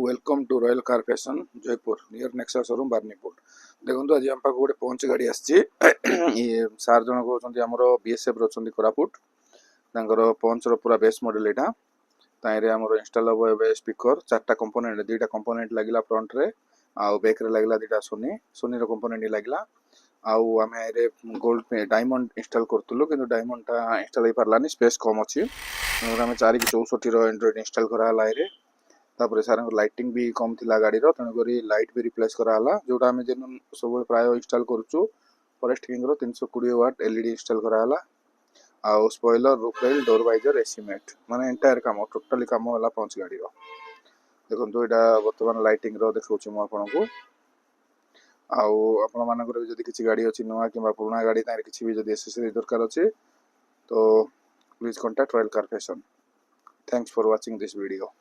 Welcome to royal car fashion Jaipur near Nexa showroom Barnipur. देखो आज आम पाक गोटे पंच गाड़ी आसी सार जन कहते आमर बीएसएफ रही कोरापुट पंच पूरा बेस्ट मॉडल यहाँ ताईरे आमर इंस्टॉल हम ए स्पीकर चार्टा कंपोनेंट दुईटा कंपोनेंट लगे फ्रंट रे आउ बैक रे लगला दुईटा सोनी सोनी कंपोनेंट लगला आउ आम गोल्ड डायमंड इंस्टॉल करूँ कि डायमंड टा इंस्टॉल हो पारानी स्पेस कम अच्छी आम 464 एंड्रॉइड इंस्टॉल कराला तापर सार लाइटिंग भी कम थिला गाड़ी तेणुक लाइट भी रिप्लेस कराला जोटा आम जेन सब प्राय इंस्टॉल करूँ forest king 320 watt LED install कराला आउ spoiler roof rail door visor AC mat माने एंटायर काम टोटली काम होला पंच गाड़ी देखो यहाँ बर्तमान लाइटिंग देखा मुझे आउ आपण मानकर जदि किसी गाड़ी अच्छी नुआ कि पुराना गाड़ी किसी भी जदि एसेसरीज दरकार अच्छे तो please contact royal car fashion. Thanks for watching this video.